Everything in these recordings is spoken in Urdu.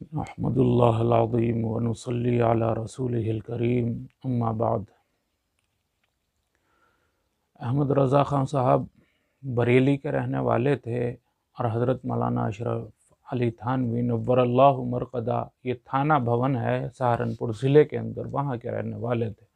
احمد اللہ العظیم ونصلی علی رسولہ الکریم اما بعد۔ احمد رضا خان صاحب بریلی کے رہنے والے تھے اور حضرت مولانا اشرف علی تھانوی نور اللہ مرقدہ، یہ تھانہ بھون ہے سہارنپور ضلع کے اندر، وہاں کے رہنے والے تھے۔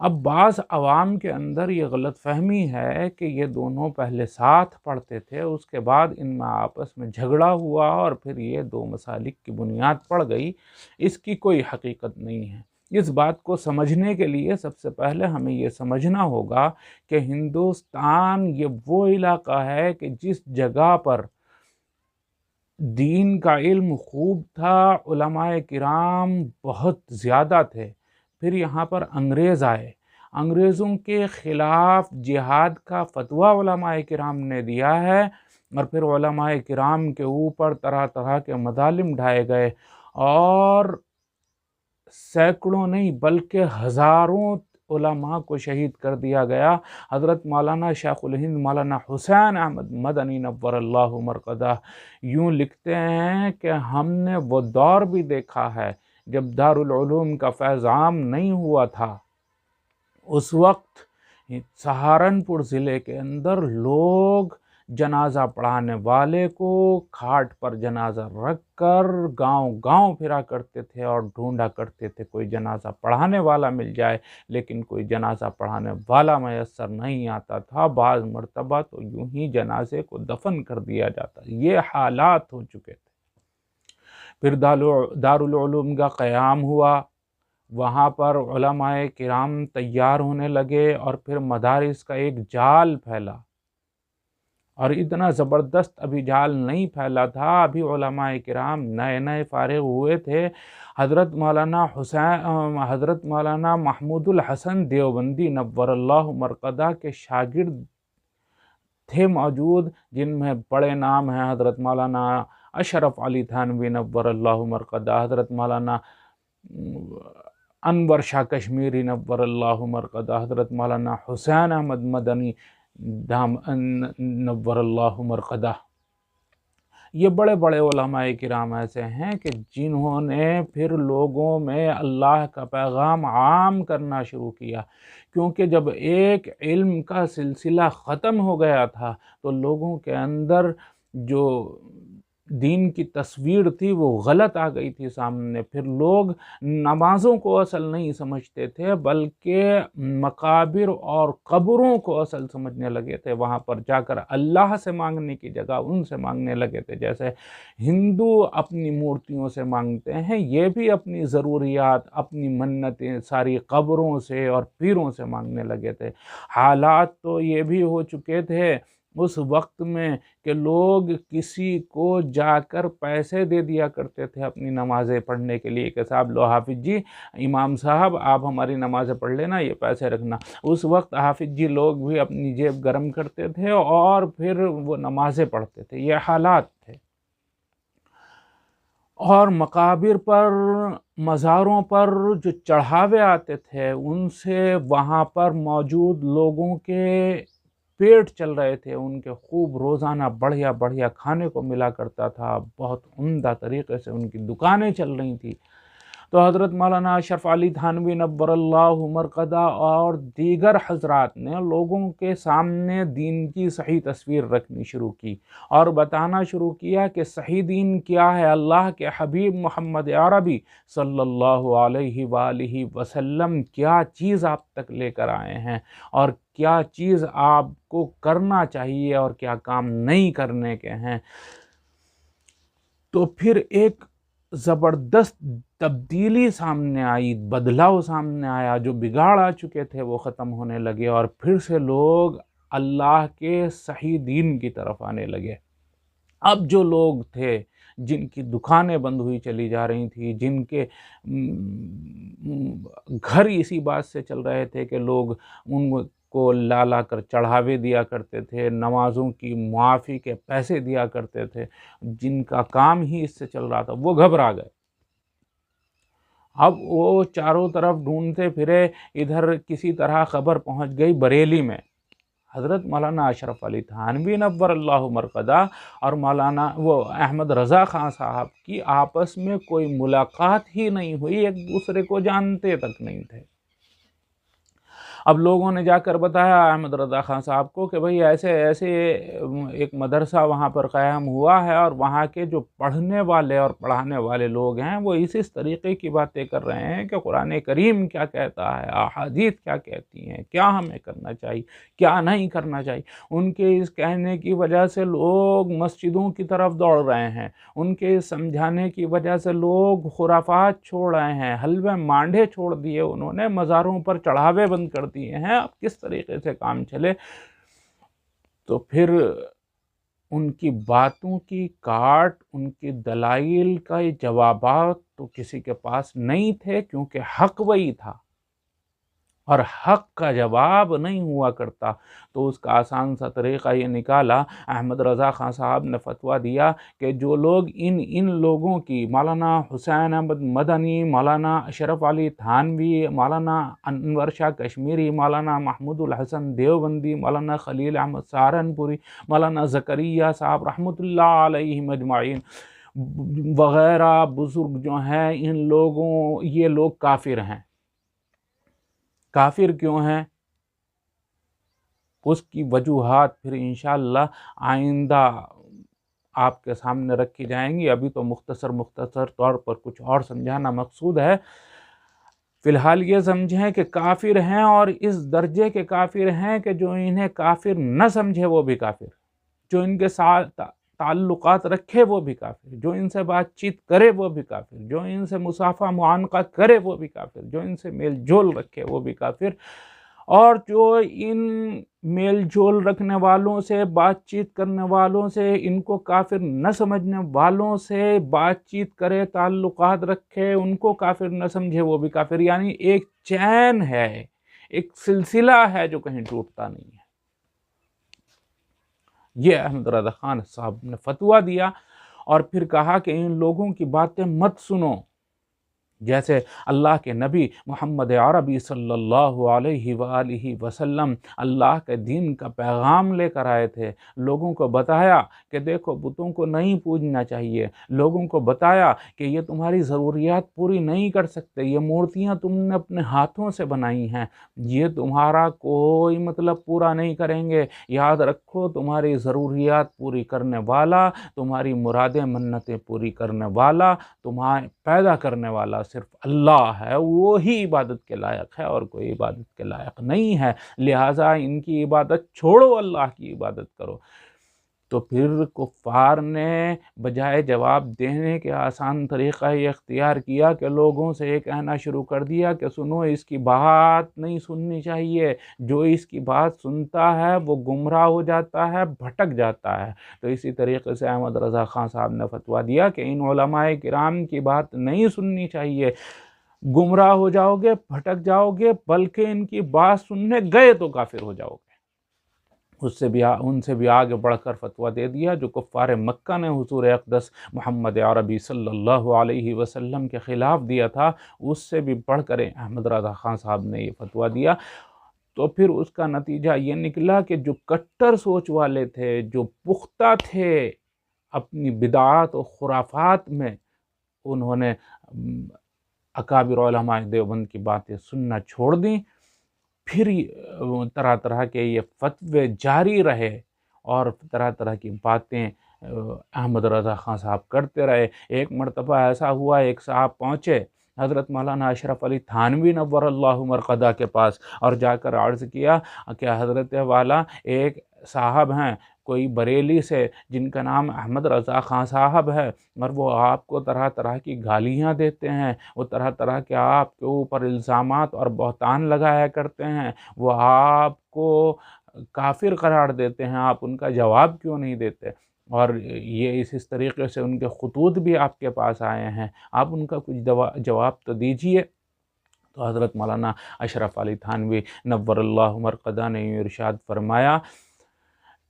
اب بعض عوام کے اندر یہ غلط فہمی ہے کہ یہ دونوں پہلے ساتھ پڑھتے تھے، اس کے بعد ان میں آپس میں جھگڑا ہوا اور پھر یہ دو مسالک کی بنیاد پڑ گئی۔ اس کی کوئی حقیقت نہیں ہے۔ اس بات کو سمجھنے کے لیے سب سے پہلے ہمیں یہ سمجھنا ہوگا کہ ہندوستان یہ وہ علاقہ ہے کہ جس جگہ پر دین کا علم خوب تھا، علماء کرام بہت زیادہ تھے، پھر یہاں پر انگریز آئے، انگریزوں کے خلاف جہاد کا فتویٰ علماء کرام نے دیا ہے، اور پھر علماء کرام کے اوپر طرح طرح کے مظالم ڈھائے گئے اور سینکڑوں نہیں بلکہ ہزاروں علماء کو شہید کر دیا گیا۔ حضرت مولانا شیخ الہند مولانا حسین احمد مدنی نور اللہ مرقدہ یوں لکھتے ہیں کہ ہم نے وہ دور بھی دیکھا ہے جب دارالعلوم کا فیض عام نہیں ہوا تھا، اس وقت سہارنپور ضلع کے اندر لوگ جنازہ پڑھانے والے کو کھاٹ پر جنازہ رکھ کر گاؤں گاؤں پھرا کرتے تھے اور ڈھونڈا کرتے تھے کوئی جنازہ پڑھانے والا مل جائے، لیکن کوئی جنازہ پڑھانے والا میسر نہیں آتا تھا۔ بعض مرتبہ تو یوں ہی جنازے کو دفن کر دیا جاتا۔ یہ حالات ہو چکے تھے۔ پھر دارالعلوم کا قیام ہوا، وہاں پر علماء کرام تیار ہونے لگے اور پھر مدارس کا ایک جال پھیلا، اور اتنا زبردست ابھی جال نہیں پھیلا تھا، ابھی علماء کرام نئے نئے فارغ ہوئے تھے۔ حضرت مولانا محمود الحسن دیوبندی نور اللہ مرقدہ کے شاگرد تھے موجود، جن میں بڑے نام ہیں حضرت مولانا اشرف علی تھانوی نور اللہ مرقدہ، حضرت مولانا انور شاہ کشمیری نور اللہ مرقدہ، حضرت مولانا حسین احمد مدنی نور اللہ مرقدہ۔ یہ بڑے بڑے علماء کرام ایسے ہیں کہ جنہوں نے پھر لوگوں میں اللہ کا پیغام عام کرنا شروع کیا، کیونکہ جب ایک علم کا سلسلہ ختم ہو گیا تھا تو لوگوں کے اندر جو دین کی تصویر تھی وہ غلط آ گئی تھی سامنے۔ پھر لوگ نمازوں کو اصل نہیں سمجھتے تھے بلکہ مقابر اور قبروں کو اصل سمجھنے لگے تھے، وہاں پر جا کر اللہ سے مانگنے کی جگہ ان سے مانگنے لگے تھے۔ جیسے ہندو اپنی مورتیوں سے مانگتے ہیں، یہ بھی اپنی ضروریات، اپنی منتیں ساری قبروں سے اور پیروں سے مانگنے لگے تھے۔ حالات تو یہ بھی ہو چکے تھے اس وقت میں کہ لوگ کسی کو جا کر پیسے دے دیا کرتے تھے اپنی نمازیں پڑھنے کے لیے کہ صاحب لو حافظ جی، امام صاحب آپ ہماری نمازیں پڑھ لینا، یہ پیسے رکھنا۔ اس وقت حافظ جی لوگ بھی اپنی جیب گرم کرتے تھے اور پھر وہ نمازیں پڑھتے تھے۔ یہ حالات تھے۔ اور مقابر پر، مزاروں پر جو چڑھاوے آتے تھے ان سے وہاں پر موجود لوگوں کے پیٹ چل رہے تھے، ان کے خوب روزانہ بڑھیا بڑھیا کھانے کو ملا کرتا تھا، بہت عمدہ طریقے سے ان کی دکانیں چل رہی تھیں۔ تو حضرت مولانا اشرف علی تھانوی نور اللہ مرقدہ اور دیگر حضرات نے لوگوں کے سامنے دین کی صحیح تصویر رکھنی شروع کی اور بتانا شروع کیا کہ صحیح دین کیا ہے۔ اللہ کے حبیب محمد عربی صلی اللہ علیہ وآلہ وسلم کیا چیز آپ تک لے کر آئے ہیں اور کیا چیز آپ کو کرنا چاہیے اور کیا کام نہیں کرنے کے ہیں۔ تو پھر ایک زبردست تبدیلی سامنے آئی، بدلاؤ سامنے آیا، جو بگاڑ آ چکے تھے وہ ختم ہونے لگے اور پھر سے لوگ اللہ کے صحیح دین کی طرف آنے لگے۔ اب جو لوگ تھے جن کی دکانیں بند ہوئی چلی جا رہی تھی، جن کے گھر اسی بات سے چل رہے تھے کہ لوگ ان کو لا کر چڑھاوے دیا کرتے تھے، نمازوں کی معافی کے پیسے دیا کرتے تھے، جن کا کام ہی اس سے چل رہا تھا، وہ گھبرا گئے۔ اب وہ چاروں طرف ڈھونڈتے پھرے، ادھر کسی طرح خبر پہنچ گئی بریلی میں۔ حضرت مولانا اشرف علی تھانوی نور اللہ مرقدہ اور مولانا احمد رضا خان صاحب کی آپس میں کوئی ملاقات ہی نہیں ہوئی، ایک دوسرے کو جانتے تک نہیں تھے۔ اب لوگوں نے جا کر بتایا احمد رضا خان صاحب کو کہ بھئی ایسے ایسے ایک مدرسہ وہاں پر قائم ہوا ہے، اور وہاں کے جو پڑھنے والے اور پڑھانے والے لوگ ہیں وہ اس طریقے کی باتیں کر رہے ہیں کہ قرآن کریم کیا کہتا ہے، احادیث کیا کہتی ہیں، کیا ہمیں کرنا چاہیے، کیا نہیں کرنا چاہیے۔ ان کے اس کہنے کی وجہ سے لوگ مسجدوں کی طرف دوڑ رہے ہیں، ان کے سمجھانے کی وجہ سے لوگ خرافات چھوڑ رہے ہیں، حلوے مانڈھے چھوڑ دیے انہوں نے، مزاروں پر چڑھاوے بند کر دیے ہیں۔ اب کس طریقے سے کام چلے؟ تو پھر ان کی باتوں کی کاٹ، ان کی دلائل کا جوابات تو کسی کے پاس نہیں تھے، کیونکہ حق وہی تھا اور حق کا جواب نہیں ہوا کرتا۔ تو اس کا آسان سا طریقہ یہ نکالا، احمد رضا خان صاحب نے فتویٰ دیا کہ جو لوگ ان لوگوں کی، مولانا حسین احمد مدنی، مولانا اشرف علی تھانوی، مولانا انور شاہ کشمیری، مولانا محمود الحسن دیوبندی، مولانا خلیل احمد سہارنپوری، مولانا زکریا صاحب رحمۃ اللہ علیہ مجمعین وغیرہ بزرگ جو ہیں، یہ لوگ کافر ہیں۔ کافر کیوں ہیں؟ اس کی وجوہات پھر انشاءاللہ آئندہ آپ کے سامنے رکھی جائیں گی۔ ابھی تو مختصر طور پر کچھ اور سمجھانا مقصود ہے۔ فی الحال یہ سمجھیں کہ کافر ہیں، اور اس درجے کے کافر ہیں کہ جو انہیں کافر نہ سمجھے وہ بھی کافر، جو ان کے ساتھ تعلقات رکھے وہ بھی کافر، جو ان سے بات چیت کرے وہ بھی کافر، جو ان سے مصافحہ معانقہ کرے وہ بھی کافر، جو ان سے میل جول رکھے وہ بھی کافر، اور جو ان میل جول رکھنے والوں سے، بات چیت کرنے والوں سے، ان کو کافر نہ سمجھنے والوں سے بات چیت کرے، تعلقات رکھے، ان کو کافر نہ سمجھے وہ بھی کافر۔ یعنی ایک چین ہے، ایک سلسلہ ہے جو کہیں ٹوٹتا نہیں ہے۔ یہ احمد رضا خان صاحب نے فتویٰ دیا، اور پھر کہا کہ ان لوگوں کی باتیں مت سنو۔ جیسے اللہ کے نبی محمد عربی صلی اللہ علیہ وآلہ وسلم اللہ کے دین کا پیغام لے کر آئے تھے، لوگوں کو بتایا کہ دیکھو بتوں کو نہیں پوجنا چاہیے، لوگوں کو بتایا کہ یہ تمہاری ضروریات پوری نہیں کر سکتے، یہ مورتیاں تم نے اپنے ہاتھوں سے بنائی ہیں، یہ تمہارا کوئی مطلب پورا نہیں کریں گے۔ یاد رکھو تمہاری ضروریات پوری کرنے والا، تمہاری مرادیں منتیں پوری کرنے والا، تمہیں پیدا کرنے والا صرف اللہ ہے، وہی عبادت کے لائق ہے اور کوئی عبادت کے لائق نہیں ہے، لہٰذا ان کی عبادت چھوڑو، اللہ کی عبادت کرو۔ تو پھر کفار نے بجائے جواب دینے کے آسان طریقہ یہ اختیار کیا کہ لوگوں سے یہ کہنا شروع کر دیا کہ سنو، اس کی بات نہیں سننی چاہیے، جو اس کی بات سنتا ہے وہ گمراہ ہو جاتا ہے، بھٹک جاتا ہے۔ تو اسی طریقے سے احمد رضا خان صاحب نے فتویٰ دیا کہ ان علماء کرام کی بات نہیں سننی چاہیے، گمراہ ہو جاؤ گے، بھٹک جاؤ گے، بلکہ ان کی بات سننے گئے تو کافر ہو جاؤ گے۔ ان سے بھی آگے بڑھ کر فتویٰ دے دیا، جو کفار مکہ نے حضور اقدس محمد عربی صلی اللہ علیہ وسلم کے خلاف دیا تھا، اس سے بھی بڑھ کر احمد رضا خان صاحب نے یہ فتویٰ دیا۔ تو پھر اس کا نتیجہ یہ نکلا کہ جو کٹر سوچ والے تھے، جو پختہ تھے اپنی بدعات و خرافات میں، انہوں نے اکابر علماء دیوبند کی باتیں سننا چھوڑ دیں۔ پھر طرح طرح کے یہ فتوے جاری رہے، اور طرح طرح کی باتیں احمد رضا خان صاحب کرتے رہے۔ ایک مرتبہ ایسا ہوا، ایک صاحب پہنچے حضرت مولانا اشرف علی تھانوی نور اللہ مرقدہ کے پاس، اور جا کر عرض کیا کہ حضرت والا ایک صاحب ہیں کوئی بریلی سے، جن کا نام احمد رضا خان صاحب ہے، اور وہ آپ کو طرح طرح کی گالیاں دیتے ہیں، وہ طرح طرح کے آپ کے اوپر الزامات اور بہتان لگایا کرتے ہیں، وہ آپ کو کافر قرار دیتے ہیں، آپ ان کا جواب کیوں نہیں دیتے؟ اور یہ اس طریقے سے ان کے خطوط بھی آپ کے پاس آئے ہیں، آپ ان کا کچھ جواب تو دیجئے۔ تو حضرت مولانا اشرف علی تھانوی نور اللہ مرقدہ نے ارشاد فرمایا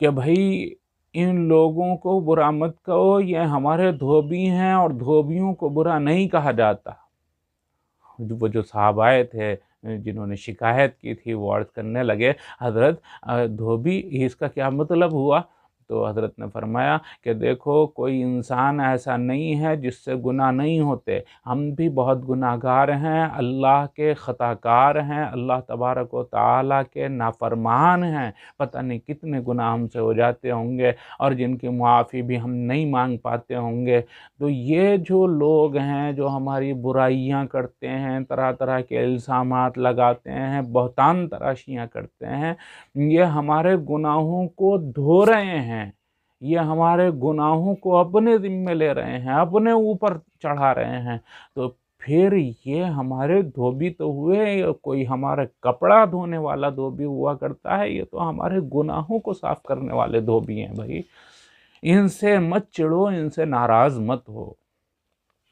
کہ بھائی ان لوگوں کو برا مت کہو، یہ ہمارے دھوبی ہیں، اور دھوبیوں کو برا نہیں کہا جاتا۔ وہ جو صاحب آئے تھے جنہوں نے شکایت کی تھی وہ عرض کرنے لگے حضرت دھوبی اس کا کیا مطلب ہوا؟ تو حضرت نے فرمایا کہ دیکھو کوئی انسان ایسا نہیں ہے جس سے گناہ نہیں ہوتے، ہم بھی بہت گناہ گار ہیں، اللہ کے خطا کار ہیں، اللہ تبارک و تعالیٰ کے نافرمان ہیں، پتہ نہیں کتنے گناہ ہم سے ہو جاتے ہوں گے اور جن کی معافی بھی ہم نہیں مانگ پاتے ہوں گے۔ تو یہ جو لوگ ہیں جو ہماری برائیاں کرتے ہیں، طرح طرح کے الزامات لگاتے ہیں، بہتان تراشیاں کرتے ہیں، یہ ہمارے گناہوں کو دھو رہے ہیں، یہ ہمارے گناہوں کو اپنے ذمے لے رہے ہیں، اپنے اوپر چڑھا رہے ہیں۔ تو پھر یہ ہمارے دھوبی تو ہوئے، کوئی ہمارے کپڑا دھونے والا دھوبی ہوا کرتا ہے، یہ تو ہمارے گناہوں کو صاف کرنے والے دھوبی ہیں بھائی، ان سے مت چڑھو، ان سے ناراض مت ہو۔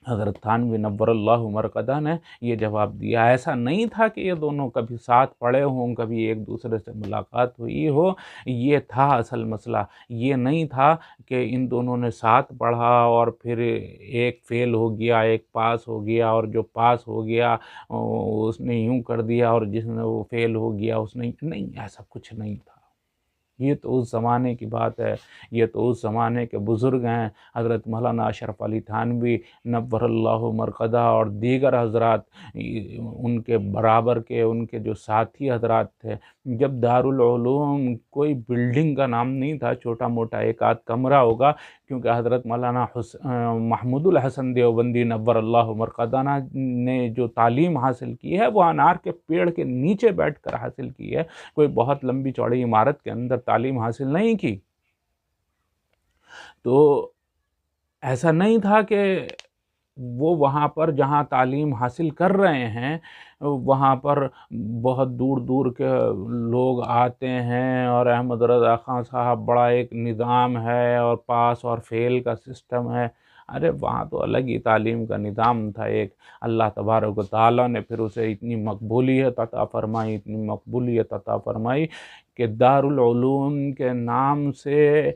حضرت تھانوی نور اللہ مرقدہ نے یہ جواب دیا۔ ایسا نہیں تھا کہ یہ دونوں کبھی ساتھ پڑھے ہوں، کبھی ایک دوسرے سے ملاقات ہوئی ہو، یہ تھا اصل مسئلہ۔ یہ نہیں تھا کہ ان دونوں نے ساتھ پڑھا اور پھر ایک فیل ہو گیا ایک پاس ہو گیا، اور جو پاس ہو گیا اس نے یوں کر دیا اور جس نے وہ فیل ہو گیا اس نے نہیں، ایسا کچھ نہیں تھا۔ یہ تو اس زمانے کی بات ہے، یہ تو اس زمانے کے بزرگ ہیں، حضرت مولانا اشرف علی تھانوی نور اللہ مرقدہ اور دیگر حضرات، ان کے برابر کے ان کے جو ساتھی حضرات تھے۔ جب دارالعلوم کوئی بلڈنگ کا نام نہیں تھا، چھوٹا موٹا ایک آدھ کمرہ ہوگا، کیونکہ حضرت مولانا محمود الحسن دیوبندی نور اللہ مرقدہ نے جو تعلیم حاصل کی ہے وہ انار کے پیڑ کے نیچے بیٹھ کر حاصل کی ہے، کوئی بہت لمبی چوڑی عمارت کے اندر تعلیم حاصل نہیں کی۔ تو ایسا نہیں تھا کہ وہ وہاں پر جہاں تعلیم حاصل کر رہے ہیں وہاں پر بہت دور دور کے لوگ آتے ہیں اور احمد رضا خان صاحب بڑا ایک نظام ہے اور پاس اور فیل کا سسٹم ہے۔ ارے وہاں تو الگ ہی تعلیم کا نظام تھا ایک، اللہ تبارک و تعالیٰ نے پھر اسے اتنی مقبولیت عطا فرمائی، اتنی مقبولیت عطا فرمائی کہ دارالعلوم کے نام سے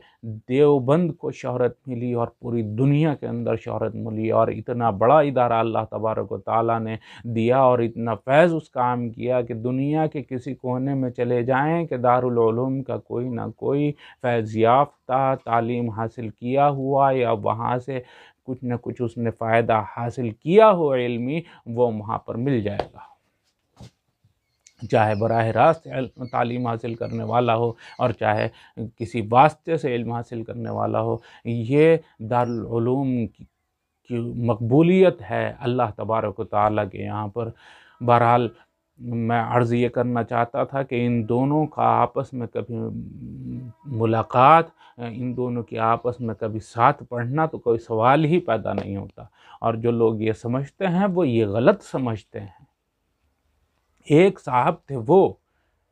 دیوبند کو شہرت ملی اور پوری دنیا کے اندر شہرت ملی، اور اتنا بڑا ادارہ اللہ تبارک و تعالیٰ نے دیا اور اتنا فیض اس کام کیا کہ دنیا کے کسی کونے میں چلے جائیں کہ دارالعلوم کا کوئی نہ کوئی فیض یافتہ تعلیم حاصل کیا ہوا یا وہاں سے کچھ نہ کچھ اس نے فائدہ حاصل کیا ہو علمی، وہ وہاں پر مل جائے گا، چاہے براہ راست تعلیم حاصل کرنے والا ہو اور چاہے کسی واسطے سے علم حاصل کرنے والا ہو۔ یہ دارالعلوم کی مقبولیت ہے اللہ تبارک و تعالیٰ کے یہاں پر۔ بہرحال میں عرض یہ کرنا چاہتا تھا کہ ان دونوں کا آپس میں کبھی ملاقات، ان دونوں کی آپس میں کبھی ساتھ پڑھنا تو کوئی سوال ہی پیدا نہیں ہوتا، اور جو لوگ یہ سمجھتے ہیں وہ یہ غلط سمجھتے ہیں۔ ایک صاحب تھے وہ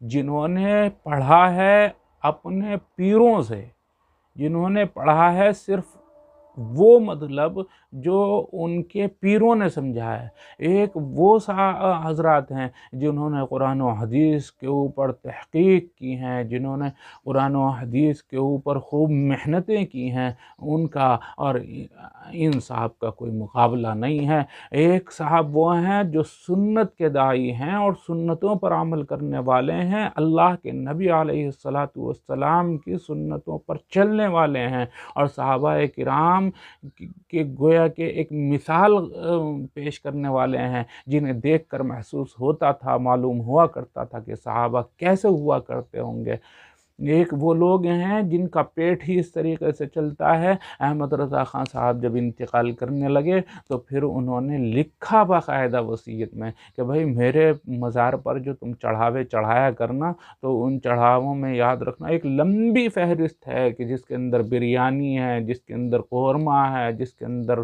جنہوں نے پڑھا ہے اپنے پیروں سے، جنہوں نے پڑھا ہے صرف وہ مطلب جو ان کے پیروں نے سمجھا ہے۔ ایک وہ حضرات ہیں جنہوں نے قرآن و حدیث کے اوپر تحقیق کی ہیں، جنہوں نے قرآن و حدیث کے اوپر خوب محنتیں کی ہیں، ان کا اور ان صاحب کا کوئی مقابلہ نہیں ہے۔ ایک صاحب وہ ہیں جو سنت کے داعی ہیں اور سنتوں پر عمل کرنے والے ہیں، اللہ کے نبی علیہ السلام کی سنتوں پر چلنے والے ہیں، اور صحابہ کرام کہ گویا کہ ایک مثال پیش کرنے والے ہیں، جنہیں دیکھ کر محسوس ہوتا تھا، معلوم ہوا کرتا تھا کہ صحابہ کیسے ہوا کرتے ہوں گے۔ ایک وہ لوگ ہیں جن کا پیٹ ہی اس طریقے سے چلتا ہے۔ احمد رضا خان صاحب جب انتقال کرنے لگے تو پھر انہوں نے لکھا باقاعدہ وصیت میں کہ بھائی میرے مزار پر جو تم چڑھاوے چڑھایا کرنا، تو ان چڑھاووں میں یاد رکھنا ایک لمبی فہرست ہے کہ جس کے اندر بریانی ہے، جس کے اندر قورمہ ہے، جس کے اندر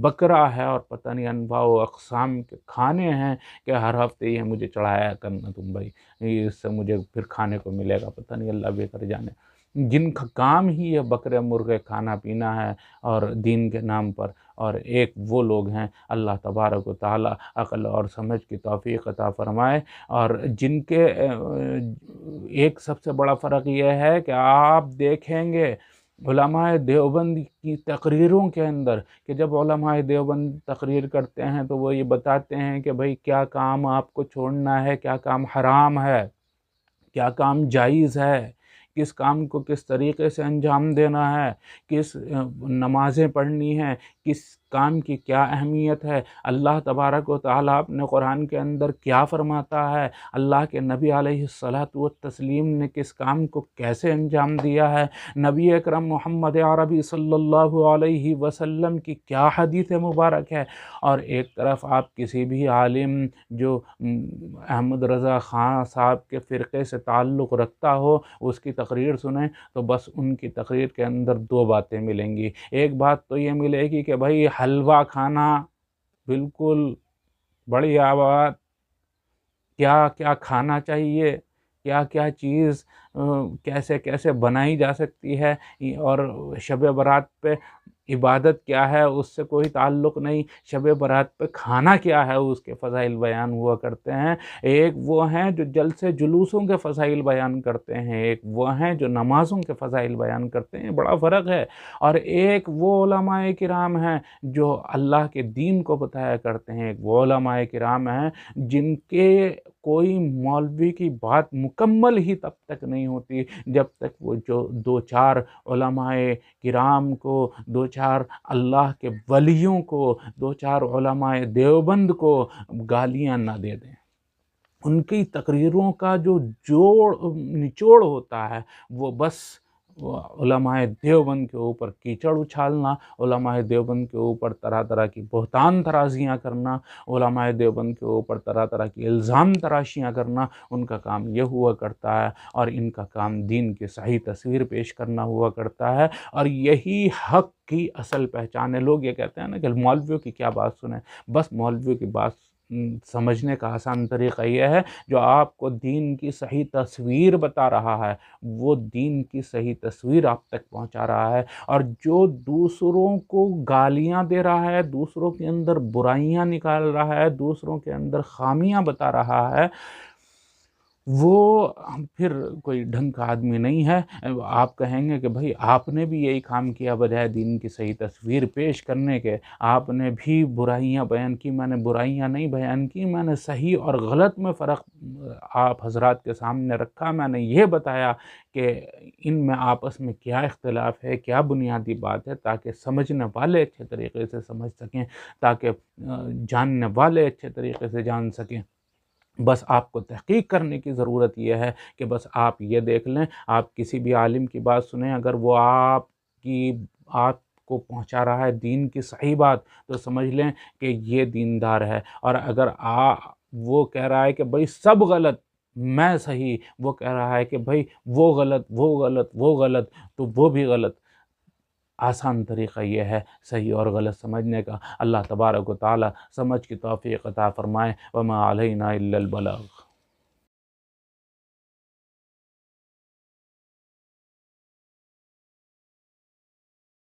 بکرا ہے، اور پتہ نہیں انواع و اقسام کے کھانے ہیں کہ ہر ہفتے یہ مجھے چڑھایا کرنا تم بھائی، اس سے مجھے پھر کھانے کو ملے گا، پتہ نہیں اللہ بہتر جانے۔ جن کا کام ہی یہ بکرے مرغے کھانا پینا ہے اور دین کے نام پر، اور ایک وہ لوگ ہیں اللہ تبارک و تعالیٰ عقل اور سمجھ کی توفیق عطا فرمائے، اور جن کے ایک سب سے بڑا فرق یہ ہے کہ آپ دیکھیں گے علماء دیوبند کی تقریروں کے اندر کہ جب علماء دیوبند تقریر کرتے ہیں تو وہ یہ بتاتے ہیں کہ بھئی کیا کام آپ کو چھوڑنا ہے، کیا کام حرام ہے، کیا کام جائز ہے، کس کام کو کس طریقے سے انجام دینا ہے، کس نمازیں پڑھنی ہیں، کس کام کی کیا اہمیت ہے، اللہ تبارک و تعالیٰ اپنے قرآن کے اندر کیا فرماتا ہے، اللہ کے نبی علیہ الصلاۃ والتسلیم نے کس کام کو کیسے انجام دیا ہے، نبی اکرم محمد عربی صلی اللہ علیہ وسلم کی کیا حدیث مبارک ہے۔ اور ایک طرف آپ کسی بھی عالم جو احمد رضا خان صاحب کے فرقے سے تعلق رکھتا ہو اس کی تقریر سنیں تو بس ان کی تقریر کے اندر دو باتیں ملیں گی۔ ایک بات تو یہ ملے گی کہ بھائی حلوہ کھانا بالکل بڑھیا بات، کیا کیا کھانا چاہیے، کیا کیا چیز کیسے کیسے بنائی جا سکتی ہے، اور شب برات پہ عبادت کیا ہے اس سے کوئی تعلق نہیں، شب برات پہ کھانا کیا ہے اس کے فضائل بیان ہوا کرتے ہیں۔ ایک وہ ہیں جو جلسے جلوسوں کے فضائل بیان کرتے ہیں، ایک وہ ہیں جو نمازوں کے فضائل بیان کرتے ہیں، بڑا فرق ہے۔ اور ایک وہ علماء کرام ہیں جو اللہ کے دین کو بتایا کرتے ہیں، ایک وہ علماء کرام ہیں جن کے کوئی مولوی کی بات مکمل ہی تب تک نہیں ہوتی جب تک وہ جو دو چار علماء کرام کو، دو چار اللہ کے ولیوں کو، دو چار علماء دیوبند کو گالیاں نہ دے دیں۔ ان کی تقریروں کا جو نچوڑ ہوتا ہے وہ بس علماء دیوبند کے اوپر کیچڑ اچھالنا، علماء دیوبند کے اوپر طرح طرح کی بہتان ترازیاں کرنا، علماء دیوبند کے اوپر طرح طرح کی الزام تراشیاں کرنا، ان کا کام یہ ہوا کرتا ہے۔ اور ان کا کام دین کی صحیح تصویر پیش کرنا ہوا کرتا ہے، اور یہی حق کی اصل پہچان ہے۔ لوگ یہ کہتے ہیں نا کہ مولویوں کی کیا بات سنیں، بس مولویوں کی بات سمجھنے کا آسان طریقہ یہ ہے جو آپ کو دین کی صحیح تصویر بتا رہا ہے، وہ دین کی صحیح تصویر آپ تک پہنچا رہا ہے، اور جو دوسروں کو گالیاں دے رہا ہے، دوسروں کے اندر برائیاں نکال رہا ہے، دوسروں کے اندر خامیاں بتا رہا ہے، وہ پھر کوئی ڈھنگ کا آدمی نہیں ہے۔ آپ کہیں گے کہ بھائی آپ نے بھی یہی کام کیا، بجائے دین کی صحیح تصویر پیش کرنے کے آپ نے بھی برائیاں بیان کی۔ میں نے برائیاں نہیں بیان کی، میں نے صحیح اور غلط میں فرق آپ حضرات کے سامنے رکھا، میں نے یہ بتایا کہ ان میں آپس میں کیا اختلاف ہے، کیا بنیادی بات ہے، تاکہ سمجھنے والے اچھے طریقے سے سمجھ سکیں، تاکہ جاننے والے اچھے طریقے سے جان سکیں۔ بس آپ کو تحقیق کرنے کی ضرورت یہ ہے کہ بس آپ یہ دیکھ لیں، آپ کسی بھی عالم کی بات سنیں، اگر وہ آپ کو پہنچا رہا ہے دین کی صحیح بات تو سمجھ لیں کہ یہ دیندار ہے، اور اگر وہ کہہ رہا ہے کہ بھئی سب غلط میں صحیح، وہ کہہ رہا ہے کہ بھئی وہ غلط وہ غلط وہ غلط، تو وہ بھی غلط۔ آسان طریقہ یہ ہے صحیح اور غلط سمجھنے کا۔ اللہ تبارک و تعالی سمجھ کی توفیق عطا فرمائے۔ وما علینا الا البلاغ۔